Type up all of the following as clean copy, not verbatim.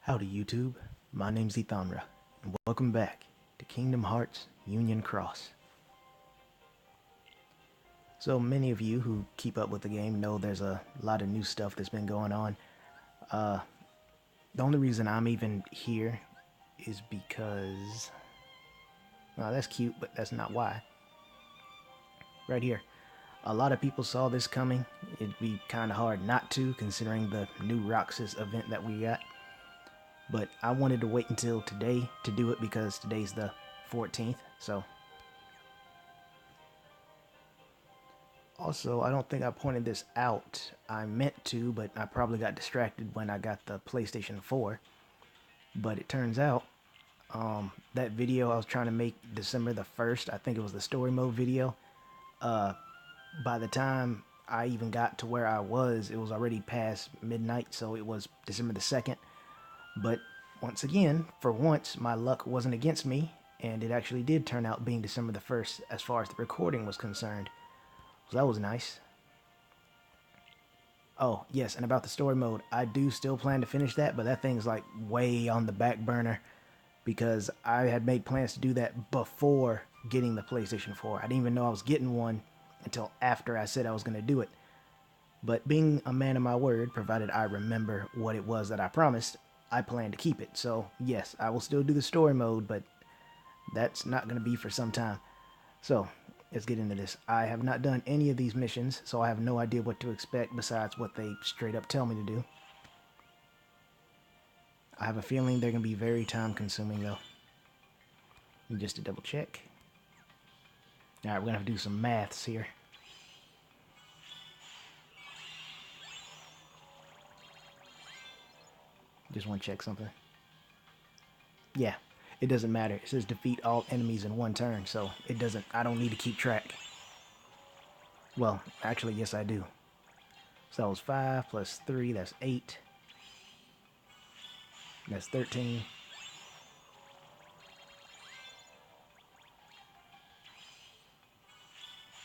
Howdy YouTube, my name's Ethanra, and welcome back to Kingdom Hearts Union Cross. So many of you who keep up with the game know there's a lot of new stuff that's been going on. The only reason I'm even here is because... Well, that's cute, but that's not why. Right here. A lot of people saw this coming. It'd be kind of hard not to, considering the new Roxas event that we got. But I wanted to wait until today to do it because today's the 14th, so. Also, I don't think I pointed this out. I meant to, but I probably got distracted when I got the PlayStation 4. But it turns out, that video I was trying to make December the 1st, I think it was the story mode video. By the time I even got to where I was, it was already past midnight, so it was December the 2nd. But once again, for once, my luck wasn't against me, and it actually did turn out being December the 1st as far as the recording was concerned. So that was nice. Oh, yes, and about the story mode, I do still plan to finish that, but that thing's like way on the back burner because I had made plans to do that before getting the PlayStation 4. I didn't even know I was getting one until after I said I was going to do it. But being a man of my word, provided I remember what it was that I promised, I plan to keep it. So, yes, I will still do the story mode, but that's not going to be for some time. So, let's get into this. I have not done any of these missions, so I have no idea what to expect besides what they straight up tell me to do. I have a feeling they're going to be very time consuming, though. And just to double check. Alright, we're going to have to do some maths here. Just want to check something. Yeah, it doesn't matter. It says defeat all enemies in one turn, so I don't need to keep track. Well, actually, yes I do. So that was 5 plus 3, that's 8. That's 13.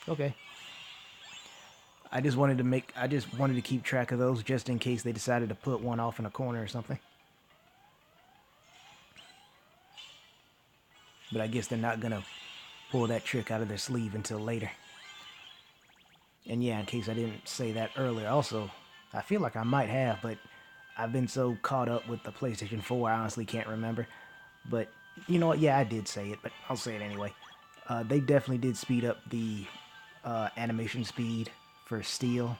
Okay. I just wanted to keep track of those just in case they decided to put one off in a corner or something. But I guess they're not gonna pull that trick out of their sleeve until later. And yeah, in case I didn't say that earlier, also, I feel like I might have, but I've been so caught up with the PlayStation 4, I honestly can't remember. But, you know what, yeah, I did say it, but I'll say it anyway. They definitely did speed up the animation speed for Steel.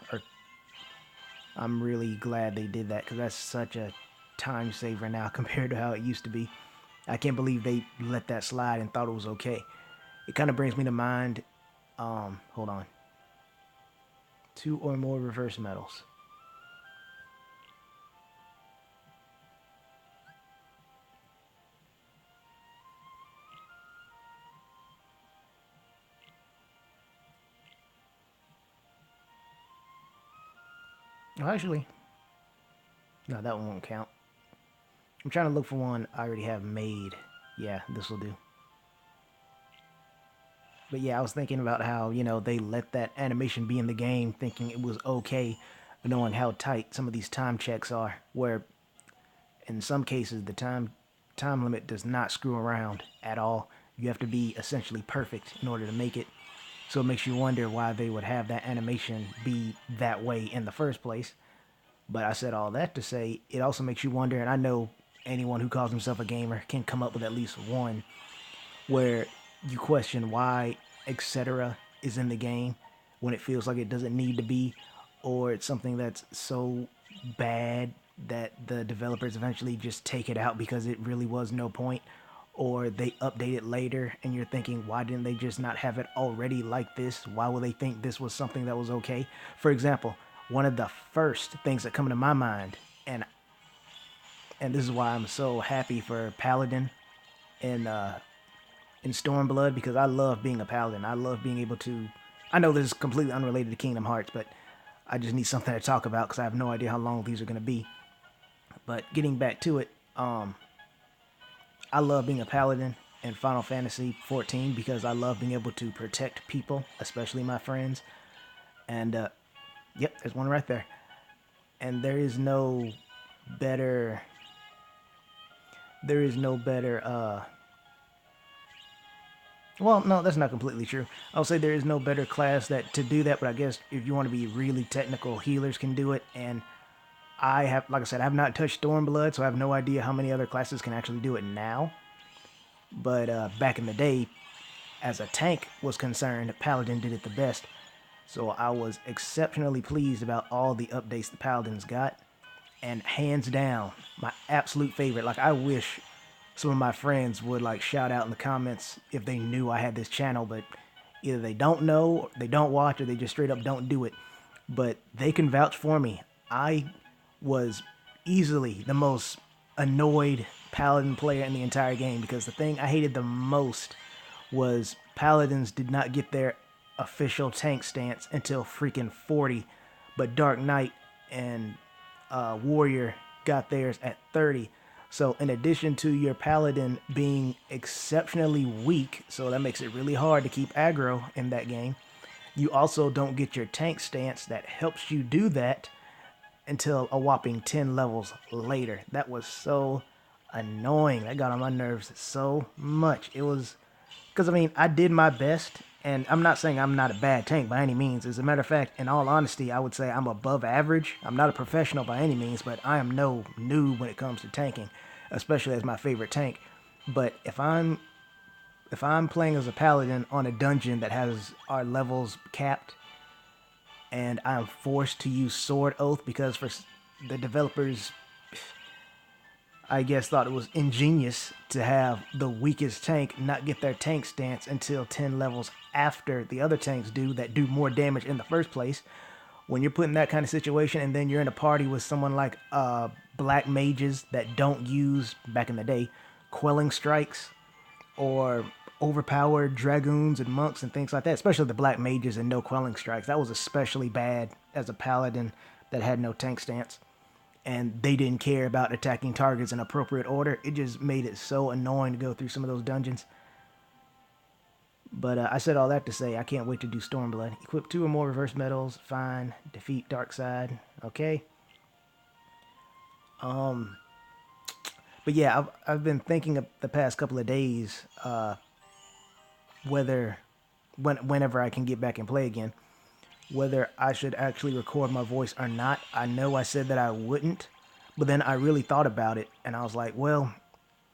I'm really glad they did that, because that's such a time saver now compared to how it used to be. I can't believe they let that slide and thought it was okay. It kind of brings me to mind, hold on. 2 or more reverse medals. Oh, actually, no, that one won't count. I'm trying to look for one I already have made. Yeah, this will do. But yeah, I was thinking about how, they let that animation be in the game thinking it was okay, knowing how tight some of these time checks are, where in some cases the time limit does not screw around at all. You have to be essentially perfect in order to make it. So it makes you wonder why they would have that animation be that way in the first place. But I said all that to say, it also makes you wonder, and I know anyone who calls himself a gamer can come up with at least one, where you question why etc. is in the game when it feels like it doesn't need to be, or it's something that's so bad that the developers eventually just take it out because it really was no point, or they update it later and you're thinking, why didn't they just not have it already like this? Why would they think this was something that was okay? For example, one of the first things that come to my mind, and this is why I'm so happy for Paladin in Stormblood, because I love being a paladin. I love being able to... I know this is completely unrelated to Kingdom Hearts, but I just need something to talk about because I have no idea how long these are going to be. But getting back to it, I love being a paladin in Final Fantasy XIV because I love being able to protect people, especially my friends. And, yep, there's one right there. And there is no better there is no better well, no, that's not completely true. I'll say there is no better class that to do that, but I guess if you want to be really technical, healers can do it. And I have, like I said, I have not touched Stormblood, so I have no idea how many other classes can actually do it now. But back in the day, as a tank was concerned, Paladin did it the best. So I was exceptionally pleased about all the updates the Paladins got. And hands down, my absolute favorite. Like, I wish some of my friends would like shout out in the comments if they knew I had this channel, but either they don't know, they don't watch, or they just straight up don't do it. But they can vouch for me. I was easily the most annoyed Paladin player in the entire game, because the thing I hated the most was Paladins did not get their official tank stance until freaking 40, but Dark Knight and Warrior got theirs at 30. So in addition to your Paladin being exceptionally weak, so that makes it really hard to keep aggro in that game, you also don't get your tank stance that helps you do that until a whopping 10 levels later. That was so annoying. That got on my nerves so much. It was because, I mean, I did my best, and I'm not saying I'm not a bad tank by any means. As a matter of fact, in all honesty, I would say I'm above average. I'm not a professional by any means, but I am no noob when it comes to tanking, especially as my favorite tank. But if I'm playing as a paladin on a dungeon that has our levels capped, and I'm forced to use Sword Oath because for the developers, I guess, thought it was ingenious to have the weakest tank not get their tank stance until 10 levels after the other tanks do that do more damage in the first place. When you're put in that kind of situation and then you're in a party with someone like black mages that don't use, back in the day, quelling strikes or overpowered dragoons and monks and things like that, especially the black mages and no quelling strikes. That was especially bad as a paladin that had no tank stance, and they didn't care about attacking targets in appropriate order. It just made it so annoying to go through some of those dungeons. But I said all that to say I can't wait to do Stormblood. Equip 2 or more reverse medals. Fine. Defeat Darkside. Okay. But yeah, I've been thinking of the past couple of days whenever I can get back and play again, whether I should actually record my voice or not. I know I said that I wouldn't, but then I really thought about it, and I was like, well,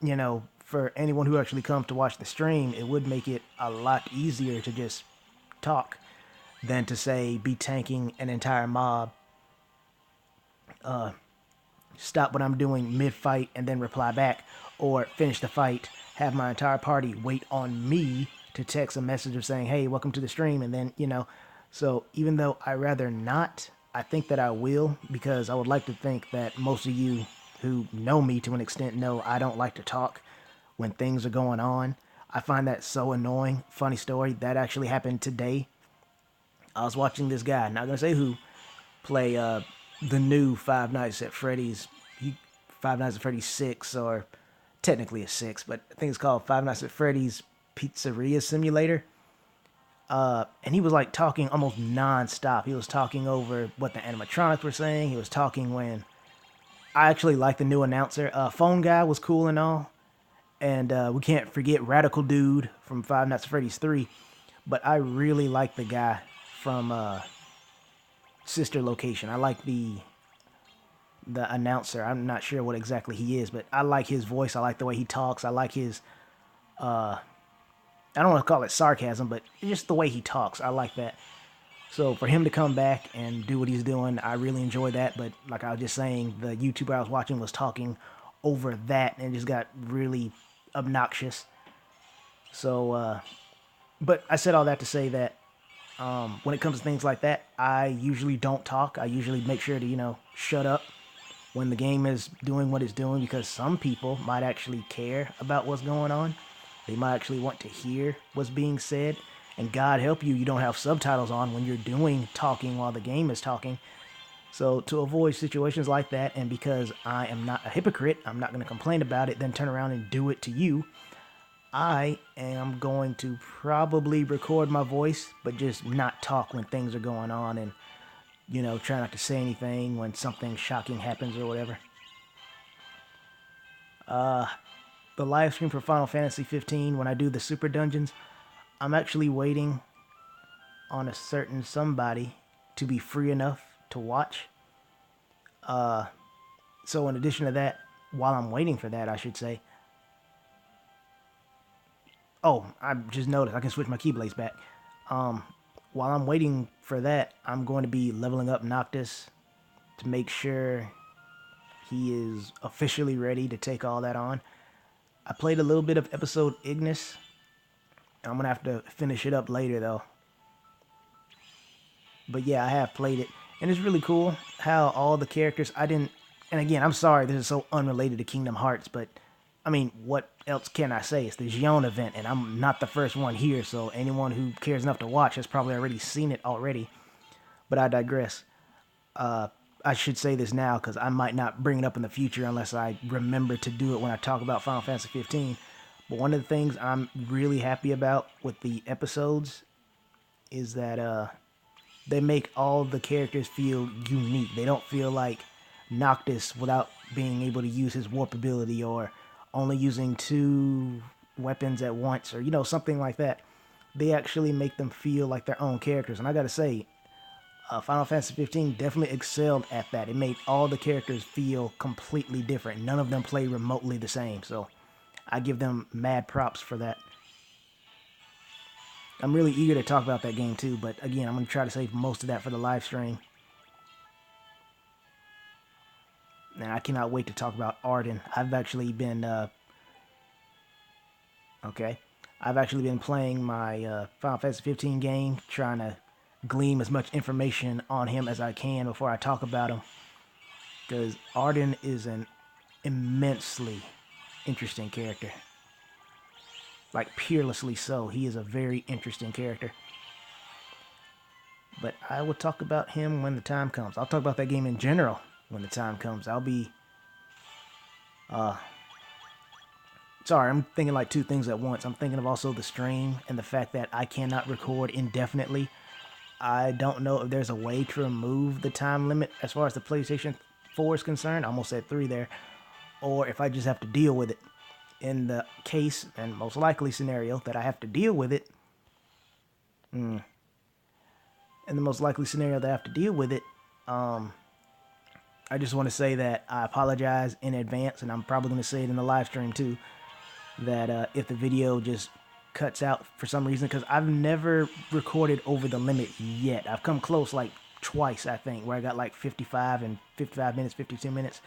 you know, for anyone who actually comes to watch the stream, it would make it a lot easier to just talk than to, say, be tanking an entire mob, stop what I'm doing mid-fight and then reply back, or finish the fight, have my entire party wait on me to text a message of saying, hey, welcome to the stream, and then, you know. So even though I rather not, I think that I will, because I would like to think that most of you who know me to an extent know I don't like to talk when things are going on. I find that so annoying. Funny story, that actually happened today. I was watching this guy, not gonna say who, play the new Five Nights at Freddy's, Five Nights at Freddy's 6, or technically a 6, but I think it's called Five Nights at Freddy's Pizzeria Simulator. And he was like talking almost non-stop. He was talking over what the animatronics were saying. He was talking when I actually like the new announcer. Phone Guy was cool and all. And we can't forget Radical Dude from Five Nights at Freddy's 3. But I really like the guy from Sister Location. I like the announcer. I'm not sure what exactly he is, but I like his voice. I like the way he talks. I like his I don't want to call it sarcasm, but just the way he talks. I like that. So for him to come back and do what he's doing, I really enjoy that. But like I was just saying, the YouTuber I was watching was talking over that, and it just got really obnoxious. So, but I said all that to say that when it comes to things like that, I usually don't talk. I usually make sure to, you know, shut up when the game is doing what it's doing, because some people might actually care about what's going on. They might actually want to hear what's being said. And God help you, you don't have subtitles on when you're doing talking while the game is talking. So to avoid situations like that, and because I am not a hypocrite, I'm not going to complain about it, then turn around and do it to you, I am going to probably record my voice, but just not talk when things are going on, and, you know, try not to say anything when something shocking happens or whatever. the live stream for Final Fantasy 15, when I do the super dungeons, I'm actually waiting on a certain somebody to be free enough to watch. So in addition to that, while I'm waiting for that, I should say. Oh, I just noticed I can switch my keyblades back. While I'm waiting for that, I'm going to be leveling up Noctis to make sure he is officially ready to take all that on. I played a little bit of episode Ignis. I'm going to have to finish it up later, though. But yeah, I have played it. And it's really cool how all the characters, I didn't... And again, I'm sorry, this is so unrelated to Kingdom Hearts, but... I mean, what else can I say? It's the Xion event, and I'm not the first one here, so anyone who cares enough to watch has probably already seen it already. But I digress. I should say this now, because I might not bring it up in the future unless I remember to do it when I talk about Final Fantasy 15. But one of the things I'm really happy about with the episodes is that they make all the characters feel unique. They don't feel like Noctis without being able to use his warp ability, or only using 2 weapons at once, or, you know, something like that. They actually make them feel like their own characters. And I gotta say, Final Fantasy 15 definitely excelled at that. It made all the characters feel completely different. None of them play remotely the same. So I give them mad props for that. I'm really eager to talk about that game too, but again, I'm going to try to save most of that for the live stream. And I cannot wait to talk about Arden. I've actually been, I've actually been playing my Final Fantasy 15 game, trying to glean as much information on him as I can before I talk about him. Because Arden is an immensely interesting character. Like, peerlessly so. He is a very interesting character. But I will talk about him when the time comes. I'll talk about that game in general when the time comes. I'll be... Sorry, I'm thinking like 2 things at once. I'm thinking of also the stream and the fact that I cannot record indefinitely. I don't know if there's a way to remove the time limit as far as the PlayStation 4 is concerned. I almost said 3 there. Or if I just have to deal with it. In the case, and most likely scenario, that I have to deal with it. In the most likely scenario that I have to deal with it, I just want to say that I apologize in advance, and I'm probably going to say it in the live stream too, that if the video just cuts out for some reason, because I've never recorded over the limit yet. I've come close like twice, I think, where I got like 55 minutes, 52 minutes.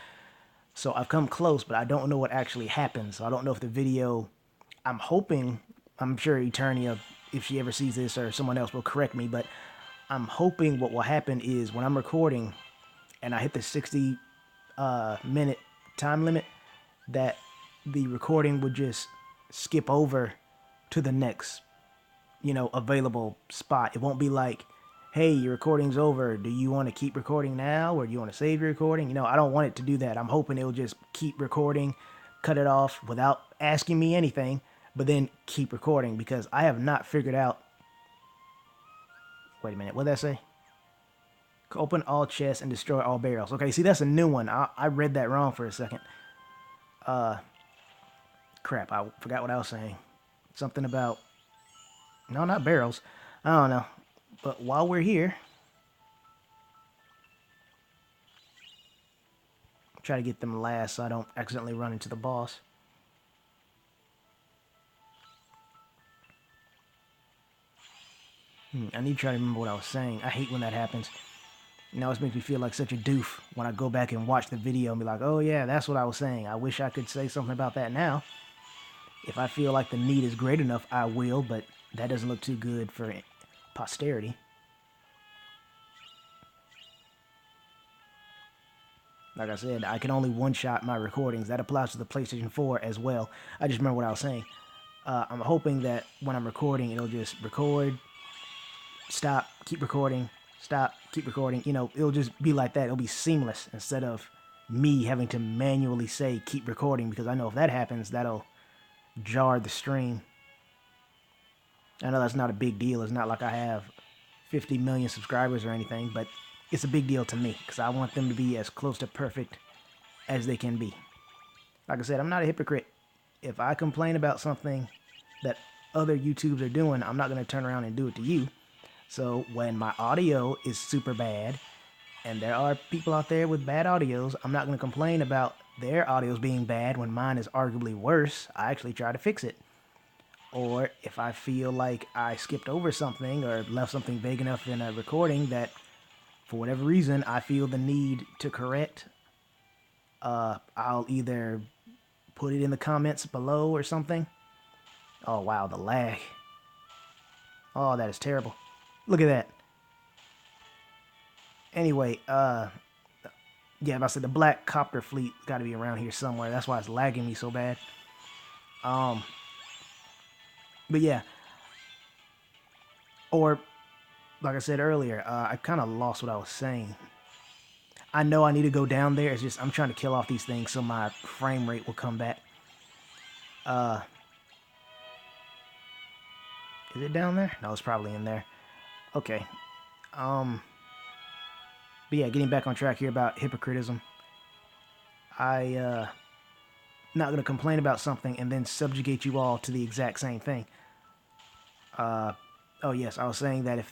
So I've come close, but I don't know what actually happens. So I don't know if the video, I'm hoping, I'm sure Eternia, if she ever sees this or someone else will correct me, but I'm hoping what will happen is when I'm recording and I hit the 60 minute time limit, that the recording would just skip over to the next, available spot. It won't be like, hey, your recording's over. Do you want to keep recording now, or do you want to save your recording? I don't want it to do that. I'm hoping it'll just keep recording, cut it off without asking me anything, but then keep recording, because I have not figured out... Wait a minute, what did that say? Open all chests and destroy all barrels. Okay, see, that's a new one. I read that wrong for a second. Crap, I forgot what I was saying. Something about... No, not barrels. I don't know. But while we're here, try to get them last so I don't accidentally run into the boss. I need to try to remember what I was saying. I hate when that happens. It always makes me feel like such a doof when I go back and watch the video and be like, oh yeah, that's what I was saying. I wish I could say something about that now. If I feel like the need is great enough, I will, but that doesn't look too good for posterity. Like I said, I can only one-shot my recordings. That applies to the PlayStation 4 as well. I just remember what I was saying. I'm hoping that when I'm recording, it'll just record, stop, keep recording, stop, keep recording. It'll just be like that. It'll be seamless instead of me having to manually say keep recording, because I know if that happens, that'll jar the stream. I know that's not a big deal. It's not like I have 50 million subscribers or anything, but it's a big deal to me because I want them to be as close to perfect as they can be. Like I said, I'm not a hypocrite. if I complain about something that other YouTubes are doing, I'm not going to turn around and do it to you. So when my audio is super bad, and there are people out there with bad audios, I'm not going to complain about their audios being bad when mine is arguably worse. I actually try to fix it. Or if I feel like I skipped over something or left something vague enough in a recording that, for whatever reason, I feel the need to correct, I'll either put it in the comments below or something. Oh, wow, the lag. Oh, that is terrible. Look at that. Anyway, yeah, I said the black copter fleet got to be around here somewhere. That's why it's lagging me so bad. But yeah. Or, like I said earlier, I kind of lost what I was saying. I know I need to go down there. It's just I'm trying to kill off these things so my frame rate will come back. Is it down there? No, it's probably in there. Okay. But yeah, getting back on track here about hypocritism. Not going to complain about something and then subjugate you all to the exact same thing. Oh yes, I was saying that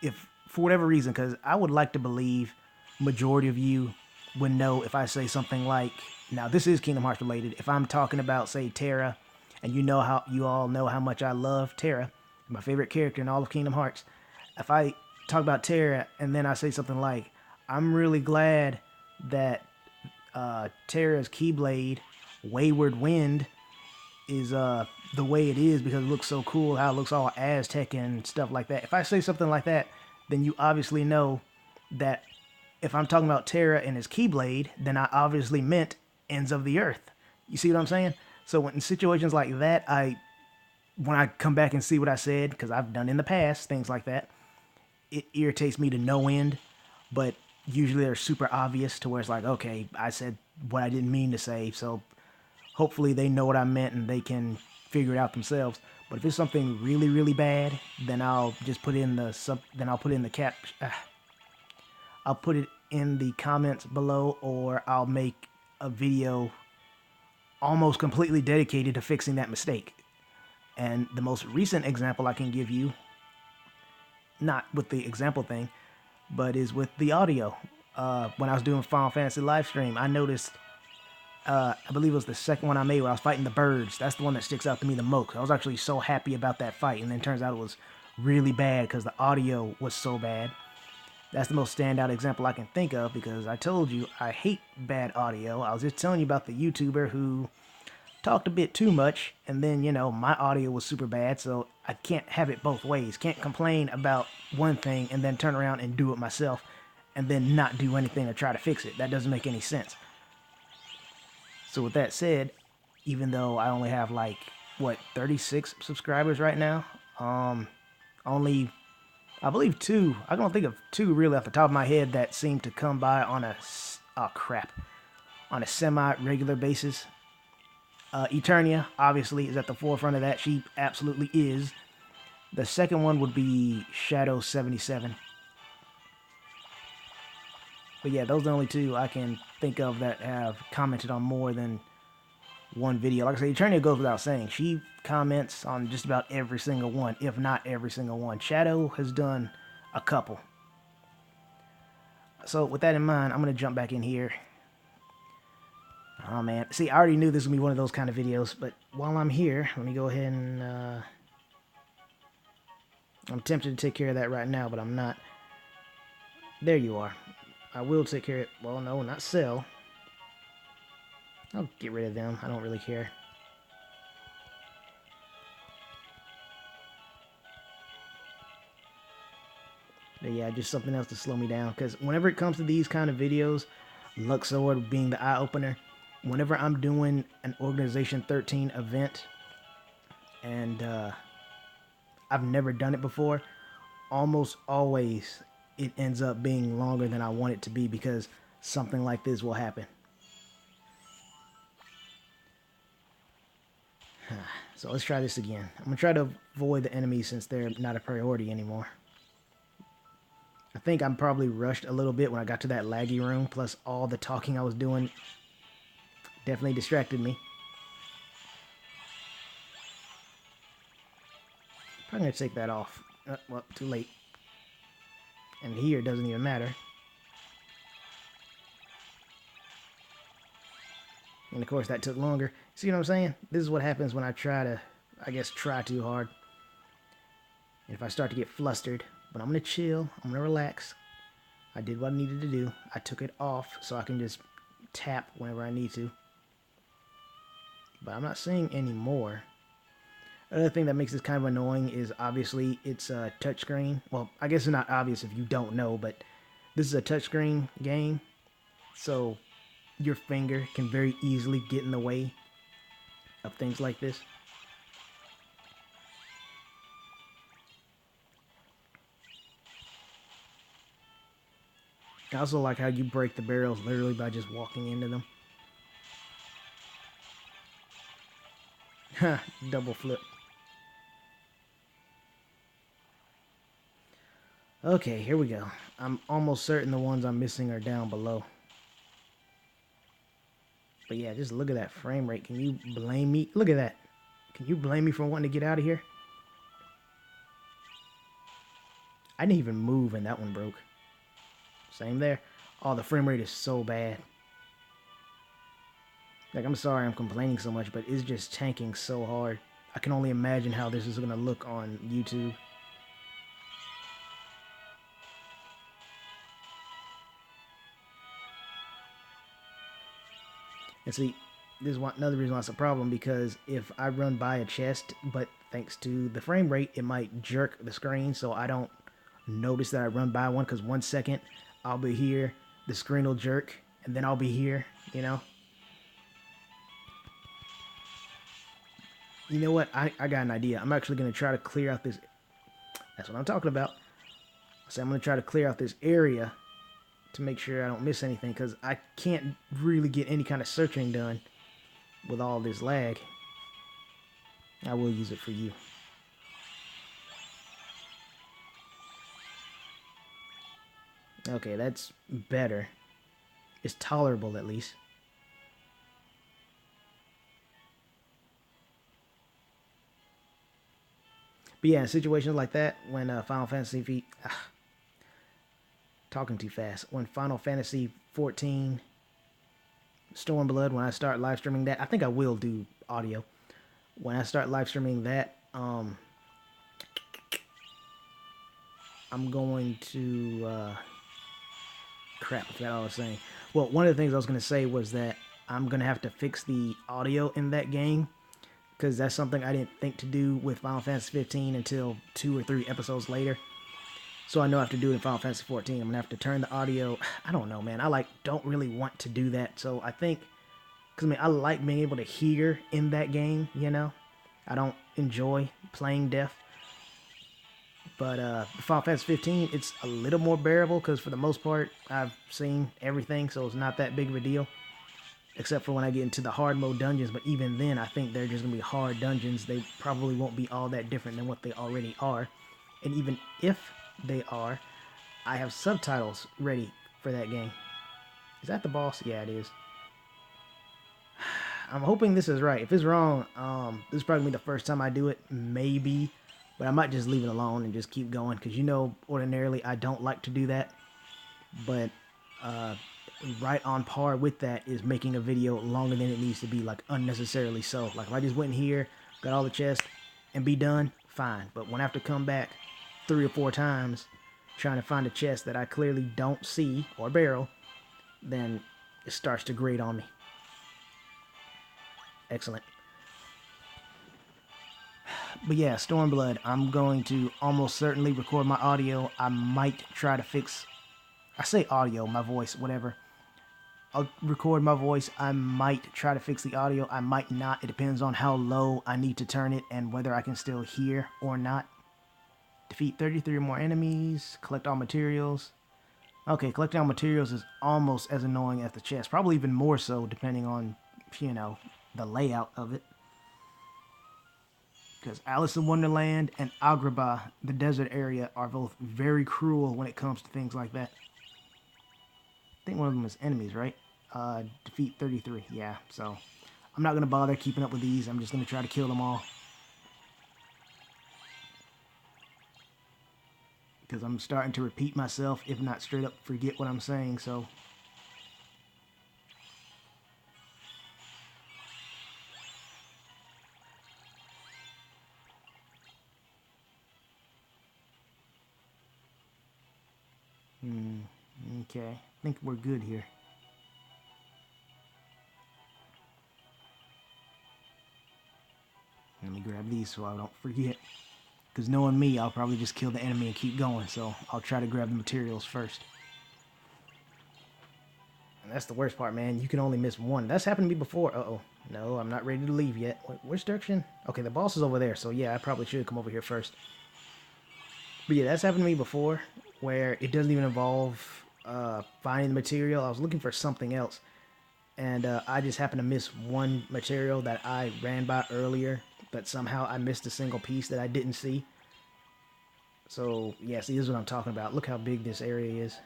if for whatever reason, because I would like to believe majority of you would know if I say something like, now this is Kingdom Hearts related, if I'm talking about, say, Terra, and you all know how much I love Terra, my favorite character in all of Kingdom Hearts. If I talk about Terra and then I say something like, I'm really glad that Terra's Keyblade, Wayward Wind, is the way it is because it looks so cool, how it looks all Aztec and stuff like that. If I say something like that, then you obviously know that if I'm talking about Terra and his Keyblade, then I obviously meant Ends of the Earth. You see what I'm saying? So when in situations like that, when I come back and see what I said, because I've done in the past things like that, it irritates me to no end. But usually they're super obvious to where it's like, okay, I said what I didn't mean to say, so hopefully they know what I meant and they can figure it out themselves. But if it's something really, really bad, then I'll just put in I'll put in the I'll put it in the comments below, or I'll make a video almost completely dedicated to fixing that mistake. And the most recent example I can give you, not with the example thing, but is with the audio. When I was doing Final Fantasy livestream, I noticed, I believe it was the second one I made where I was fighting the birds. That's the one that sticks out to me the most. I was actually so happy about that fight, and then it turns out it was really bad because the audio was so bad. That's the most standout example I can think of because I told you I hate bad audio. I was just telling you about the YouTuber who talked a bit too much, and then, my audio was super bad, so I can't have it both ways. Can't complain about one thing and then turn around and do it myself and then not do anything to try to fix it. That doesn't make any sense. So with that said, even though I only have 36 subscribers right now, only, I believe two, I don't think of two really off the top of my head that seem to come by on a semi-regular basis. Eternia, obviously, is at the forefront of that. She absolutely is. The second one would be Shadow77. But yeah, those are the only two I can think of that have commented on more than one video. Like I said, Eternia goes without saying. She comments on just about every single one, if not every single one. Shadow has done a couple. So with that in mind, I'm going to jump back in here. Oh man, see, I already knew this would be one of those kind of videos, but while I'm here, let me go ahead and, I'm tempted to take care of that right now, but I'm not. There you are. I will take care of it. Well, no, not sell. I'll get rid of them. I don't really care. But yeah, just something else to slow me down, because whenever it comes to these kind of videos, Luxor being the eye-opener, whenever I'm doing an Organization 13 event, and I've never done it before, almost always it ends up being longer than I want it to be because something like this will happen. So let's try this again. I'm going to try to avoid the enemies since they're not a priority anymore. I think I'm probably rushed a little bit when I got to that laggy room, plus all the talking I was doing definitely distracted me. probably going to take that off. Well, too late. And here it doesn't even matter. And of course that took longer. See what I'm saying? This is what happens when I try to, I guess, try too hard. And if I start to get flustered, but I'm going to chill, I'm going to relax. I did what I needed to do. I took it off so I can just tap whenever I need to. But I'm not seeing any more. Another thing that makes this kind of annoying is obviously it's a touchscreen. Well, I guess it's not obvious if you don't know, but this is a touchscreen game. So your finger can very easily get in the way of things like this. I also like how you break the barrels literally by just walking into them. Ha, double flip. Okay, here we go. I'm almost certain the ones I'm missing are down below. But yeah, just look at that frame rate. Can you blame me? Look at that. Can you blame me for wanting to get out of here? I didn't even move and that one broke. Same there. Oh, the frame rate is so bad. Like, I'm sorry I'm complaining so much, but it's just tanking so hard. I can only imagine how this is going to look on YouTube. And see, this is another reason why it's a problem, because if I run by a chest, but thanks to the frame rate, it might jerk the screen, so I don't notice that I run by one, because 1 second I'll be here, the screen will jerk, and then I'll be here, you know? You know what? I got an idea. I'm actually going to try to clear out this... That's what I'm talking about. So I'm going to try to clear out this area to make sure I don't miss anything, because I can't really get any kind of searching done with all this lag. I will use it for you. Okay, that's better. It's tolerable, at least. But yeah, in situations like that, when Final Fantasy talking too fast. When Final Fantasy 14 Stormblood, when I start live streaming that, I think I will do audio. When I start live streaming that, I'm going to crap, I forgot what I was saying. Well, one of the things I was going to say was that I'm going to have to fix the audio in that game, because that's something I didn't think to do with Final Fantasy 15 until 2 or 3 episodes later. So I know I have to do it in Final Fantasy 14. I'm going to have to turn the audio. I don't know, man. I don't really want to do that. So I think, because I mean, I like being able to hear in that game, you know. I don't enjoy playing deaf. But Final Fantasy 15, it's a little more bearable, because for the most part, I've seen everything, so it's not that big of a deal. Except for when I get into the hard mode dungeons, but even then, I think they're just going to be hard dungeons. They probably won't be all that different than what they already are. And even if they are, I have subtitles ready for that game. Is that the boss? Yeah, it is. I'm hoping this is right. If it's wrong, this is probably gonna be the first time I do it, maybe. But I might just leave it alone and just keep going, because you know, ordinarily I don't like to do that. But right on par with that is making a video longer than it needs to be, like unnecessarily so. Like if I just went in here, got all the chests, and be done, fine. But when I have to come back 3 or 4 times trying to find a chest that I clearly don't see, or barrel, then it starts to grate on me. Excellent. But yeah, Stormblood, I'm going to almost certainly record my audio. I might try to fix... I say audio, my voice, whatever. I'll record my voice. I might try to fix the audio. I might not. It depends on how low I need to turn it and whether I can still hear or not. Defeat 33 or more enemies. Collect all materials. Okay, collecting all materials is almost as annoying as the chest. Probably even more so, depending on, you know, the layout of it. Because Alice in Wonderland and Agrabah, the desert area, are both very cruel when it comes to things like that. I think one of them is enemies, right? Defeat 33, yeah. So, I'm not going to bother keeping up with these. I'm just going to try to kill them all. because I'm starting to repeat myself, if not straight up forget what I'm saying. So okay, I think we're good here. Let me grab these so I don't forget. Because knowing me, I'll probably just kill the enemy and keep going. So I'll try to grab the materials first. And that's the worst part, man. You can only miss one. That's happened to me before. Uh-oh. No, I'm not ready to leave yet. Wait, which direction? Okay, the boss is over there. So yeah, I probably should come over here first. But yeah, that's happened to me before, where it doesn't even involve finding the material. I was looking for something else, and I just happened to miss one material that I ran by earlier, but somehow I missed a single piece that I didn't see. So yeah, see, this is what I'm talking about. Look how big this area is.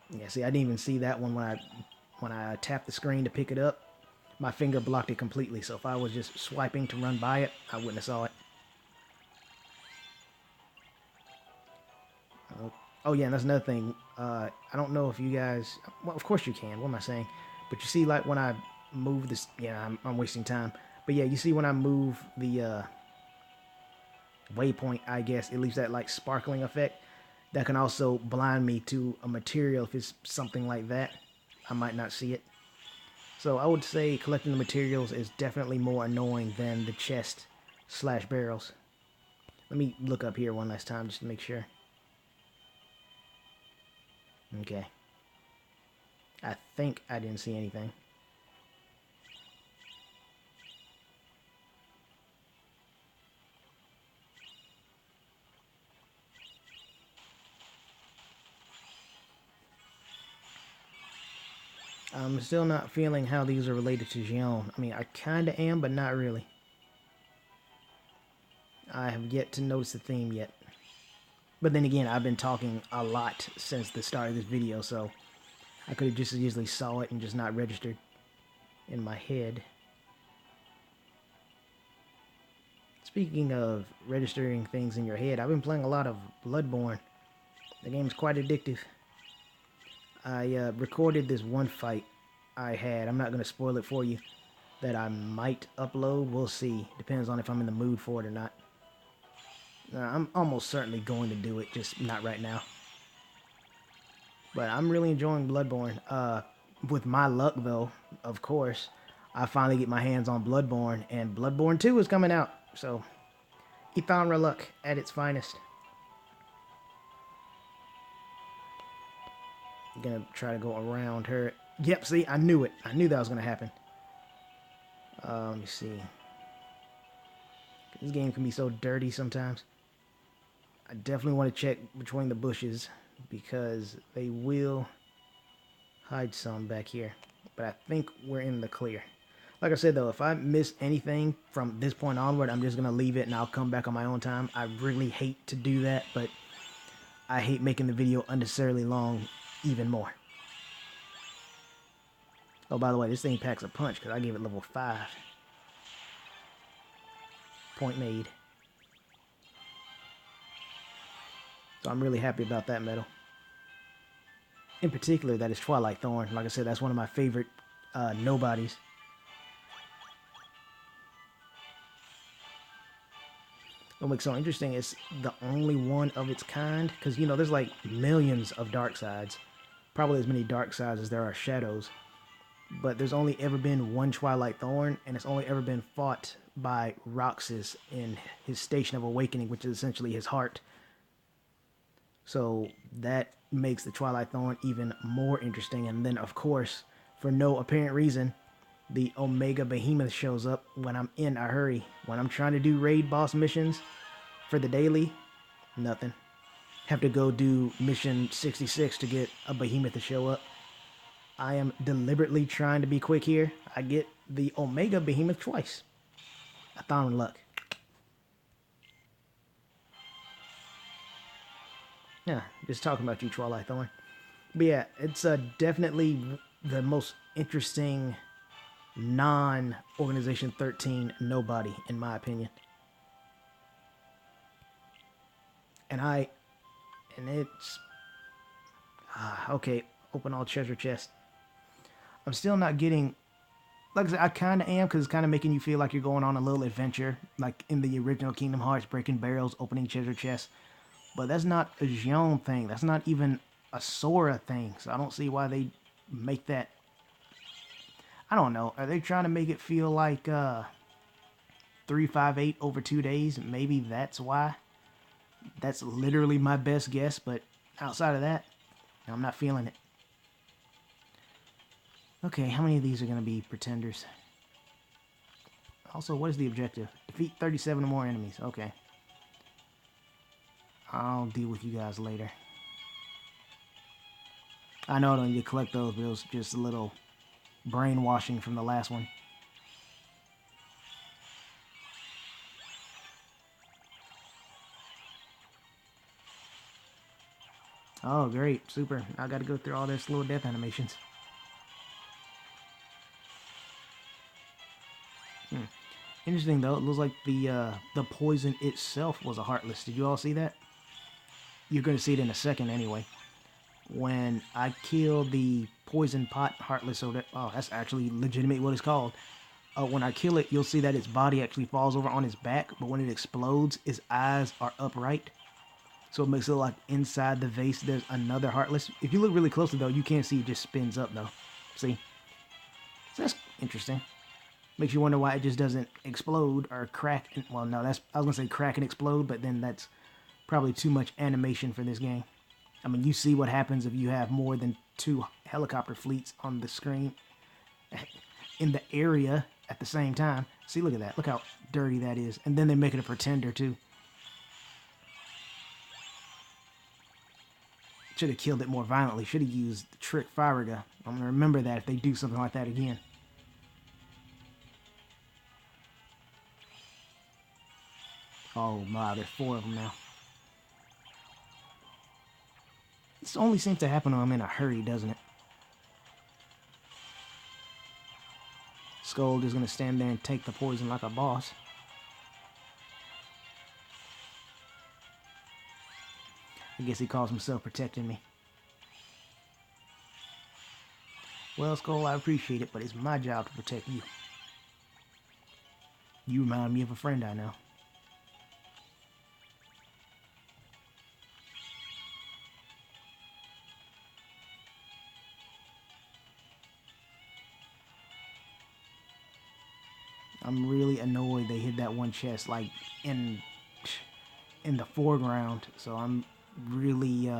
Yeah, see, I didn't even see that one when I tapped the screen to pick it up. My finger blocked it completely, so if I was just swiping to run by it, I wouldn't have saw it. Oh yeah, and that's another thing. I don't know if you guys. Well, of course you can. What am I saying? But you see, like when I move this. Yeah, I'm wasting time. But yeah, you see when I move the waypoint, I guess it leaves that like sparkling effect. That can also blind me to a material if it's something like that. I might not see it. So I would say collecting the materials is definitely more annoying than the chest slash barrels. Let me look up here one last time just to make sure. Okay. I think I didn't see anything. I'm still not feeling how these are related to Gion. I mean, I kinda am, but not really. I have yet to notice a theme yet. But then again, I've been talking a lot since the start of this video, so I could have just as easily saw it and just not registered in my head. Speaking of registering things in your head, I've been playing a lot of Bloodborne. The game's quite addictive. I recorded this one fight I had. I'm not going to spoil it for you. That I might upload. We'll see. Depends on if I'm in the mood for it or not. I'm almost certainly going to do it, just not right now. But I'm really enjoying Bloodborne. With my luck, though, of course, I finally get my hands on Bloodborne, and Bloodborne 2 is coming out. So, Ethanra luck at its finest. I'm gonna try to go around her. Yep, see, I knew it. I knew that was gonna happen. Let me see. This game can be so dirty sometimes. I definitely want to check between the bushes because they will hide some back here. But I think we're in the clear. Like I said, though, if I miss anything from this point onward, I'm just going to leave it and I'll come back on my own time. I really hate to do that, but I hate making the video unnecessarily long even more. Oh, by the way, this thing packs a punch because I gave it level 5. Point made. So I'm really happy about that medal. In particular, that is Twilight Thorn. Like I said, that's one of my favorite nobodies. What makes it so interesting is the only one of its kind, because, you know, there's like millions of dark sides. Probably as many dark sides as there are shadows. But there's only ever been one Twilight Thorn, and it's only ever been fought by Roxas in his Station of Awakening, which is essentially his heart. So that makes the Twilight Thorn even more interesting. And then, of course, for no apparent reason, the Omega Behemoth shows up when I'm in a hurry. When I'm trying to do raid boss missions for the daily, nothing. Have to go do mission 66 to get a Behemoth to show up. I am deliberately trying to be quick here. I get the Omega Behemoth twice. 1,000 luck. Yeah, just talking about you, Twilight Thorn. But yeah, it's definitely the most interesting non-Organization 13 nobody, in my opinion. And it's okay. Open all treasure chests. I'm still not getting. Like I said, I kind of am because it's kind of making you feel like you're going on a little adventure, like in the original Kingdom Hearts, breaking barrels, opening treasure chests. But that's not a Xion thing. That's not even a Sora thing. So I don't see why they make that. I don't know. Are they trying to make it feel like 358 over 2 days? Maybe that's why. That's literally my best guess. But outside of that, I'm not feeling it. Okay, how many of these are going to be pretenders? Also, what is the objective? Defeat 37 or more enemies. Okay. I'll deal with you guys later. I know I don't need to collect those, but it was just a little brainwashing from the last one. Oh, great. Super. I gotta go through all their slow death animations. Interesting, though. It looks like the poison itself was a Heartless. Did you all see that? You're gonna see it in a second anyway. When I kill the poison pot Heartless, so that... Oh, that's actually legitimate what it's called. When I kill it, you'll see that its body actually falls over on its back, but when it explodes, its eyes are upright. So it makes it look like inside the vase there's another Heartless. If you look really closely, though, you can't see it just spins up, though. See? So that's interesting. Makes you wonder why it just doesn't explode or crack. Well, no, that's... I was going to say crack and explode, but then that's probably too much animation for this game. I mean, you see what happens if you have more than 2 helicopter fleets on the screen in the area at the same time. See, look at that. Look how dirty that is. And then they make it a pretender, too. Should have killed it more violently. Should have used the trick Firaga. I'm going to remember that if they do something like that again. Oh, wow, there's 4 of them now. This only seems to happen when I'm in a hurry, doesn't it? Scold is going to stand there and take the poison like a boss. I guess he calls himself protecting me. Well, Skull, I appreciate it, but it's my job to protect you. You remind me of a friend I know. I'm really annoyed they hid that one chest, like, in the foreground. So I'm really,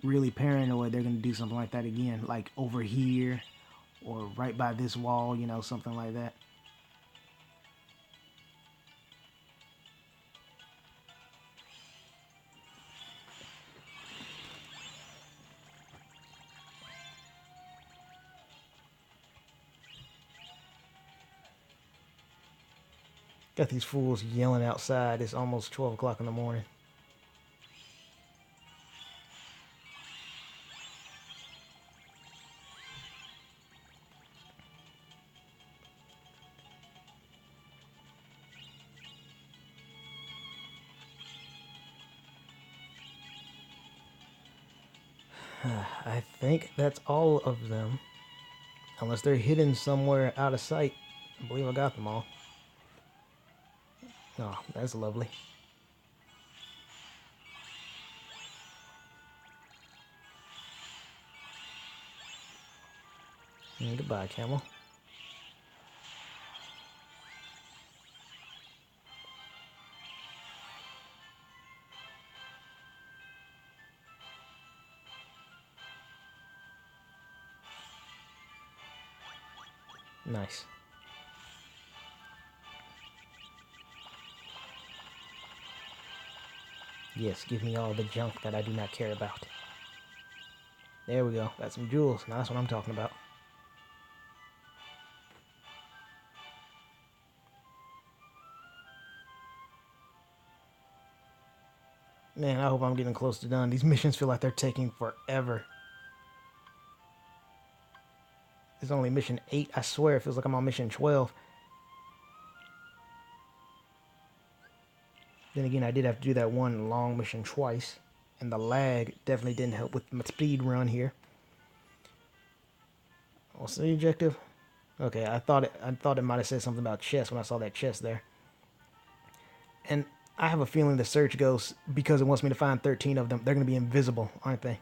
really paranoid they're going to do something like that again. Like, over here, or right by this wall, you know, something like that. Got these fools yelling outside. It's almost 12 o'clock in the morning. I think that's all of them. Unless they're hidden somewhere out of sight. I believe I got them all. Oh, that's lovely. And goodbye, camel. Nice. Yes, give me all the junk that I do not care about. There we go. Got some jewels. Now that's what I'm talking about. Man, I hope I'm getting close to done. These missions feel like they're taking forever. It's only mission 8. I swear it feels like I'm on mission 12. Then again, I did have to do that one long mission twice. And the lag definitely didn't help with my speed run here. What's the objective? Okay, I thought it might have said something about chest when I saw that chest there. And I have a feeling the search ghosts, because it wants me to find 13 of them, they're going to be invisible, aren't they?